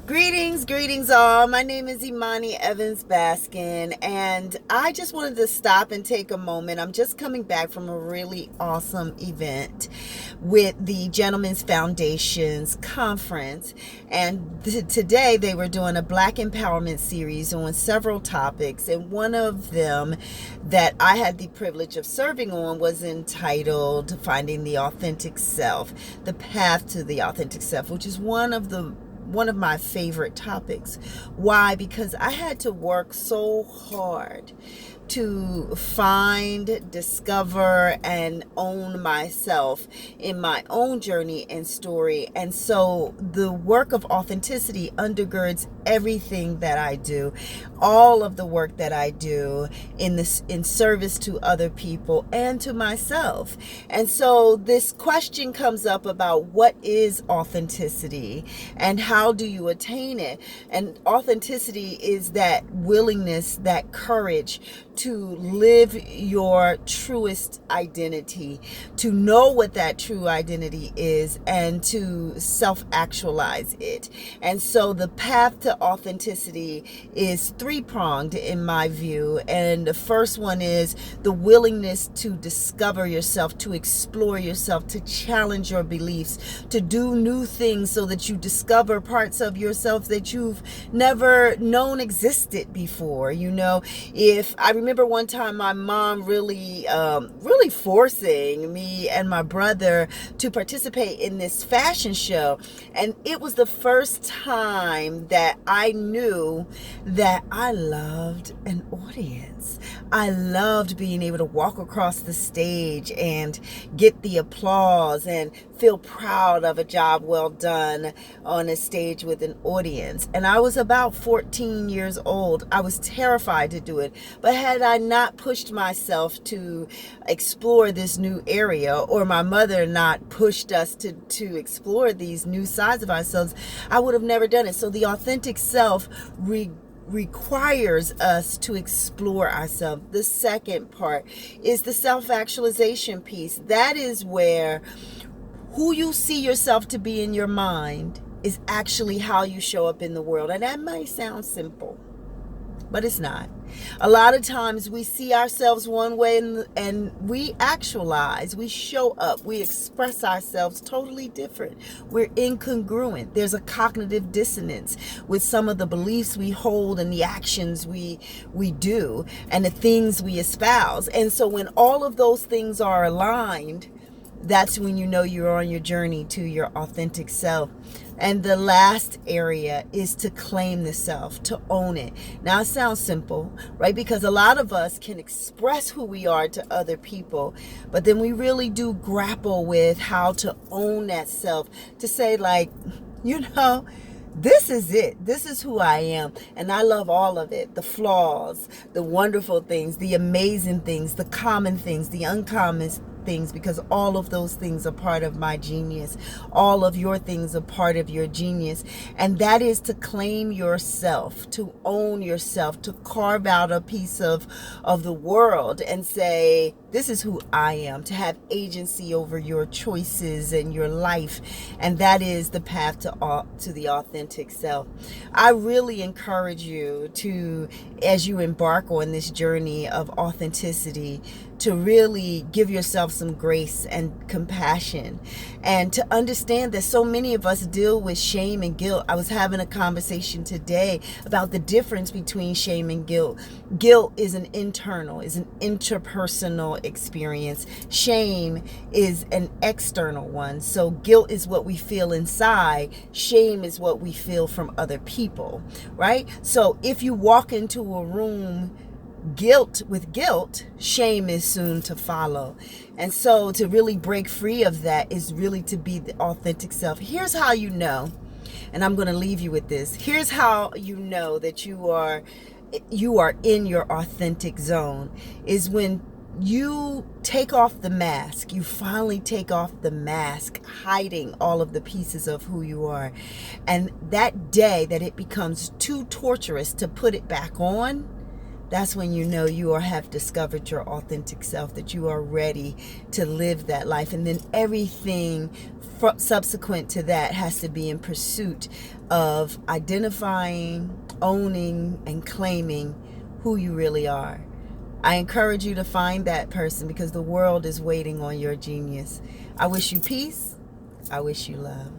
Greetings all. My name is Imani Evans Baskin, and I just wanted to stop and take a moment. I'm just coming back from a really awesome event with the Gentlemen's Foundation's conference, and today they were doing a Black Empowerment series on several topics, and one of them that I had the privilege of serving on was entitled Finding the Authentic Self, the Path to the Authentic Self, which is one of my favorite topics. Why? Because I had to work so hard to find, discover, and own myself in my own journey and story. And so the work of authenticity undergirds everything that I do, all of the work that I do in service to other people and to myself. And so this question comes up about what is authenticity and how do you attain it? And authenticity is that willingness, that courage to live your truest identity, to know what that true identity is, and to self-actualize it. And so the path to authenticity is three-pronged in my view. And the first one is the willingness to discover yourself, to explore yourself, to challenge your beliefs, to do new things so that you discover parts of yourself that you've never known existed before. If I remember one time my mom really forcing me and my brother to participate in this fashion show. And it was the first time that I knew that I loved an audience. I loved being able to walk across the stage and get the applause and feel proud of a job well done on a stage with an audience. And I was about 14 years old. I was terrified to do it. But had I not pushed myself to explore this new area, or my mother not pushed us to explore these new sides of ourselves, I would have never done it. So the authentic self requires us to explore ourselves. The second part is the self-actualization piece. That is where who you see yourself to be in your mind is actually how you show up in the world. And that might sound simple, but it's not. A lot of times we see ourselves one way and we actualize, we show up, we express ourselves totally different. We're incongruent. There's a cognitive dissonance with some of the beliefs we hold and the actions we do and the things we espouse. And so when all of those things are aligned, that's when you know you're on your journey to your authentic self. And the last area is to claim the self, to own it. Now it sounds simple, right? Because a lot of us can express who we are to other people, but then we really do grapple with how to own that self, to say like, this is it. This is who I am. And I love all of it. The flaws, the wonderful things, the amazing things, the common things, the uncommon things, because all of those things are part of my genius. All of your things are part of your genius. And that is to claim yourself, to own yourself, to carve out a piece of the world and say, this is who I am, to have agency over your choices and your life. And that is the path to the authentic self. I really encourage you to, as you embark on this journey of authenticity, to really give yourself some grace and compassion, and to understand that so many of us deal with shame and guilt. I was having a conversation today about the difference between shame and guilt. Guilt is an interpersonal experience. Shame is an external one. So guilt is what we feel inside. Shame is what we feel from other people, right? So if you walk into a room with guilt, shame is soon to follow. And so to really break free of that is really to be the authentic self. Here's how you know, and I'm going to leave you with this. Here's how you know that you are in your authentic zone, is when you take off the mask. You finally take off the mask, hiding all of the pieces of who you are. And that day that it becomes too torturous to put it back on, that's when you know you have discovered your authentic self, that you are ready to live that life. And then everything subsequent to that has to be in pursuit of identifying, owning, and claiming who you really are. I encourage you to find that person, because the world is waiting on your genius. I wish you peace. I wish you love.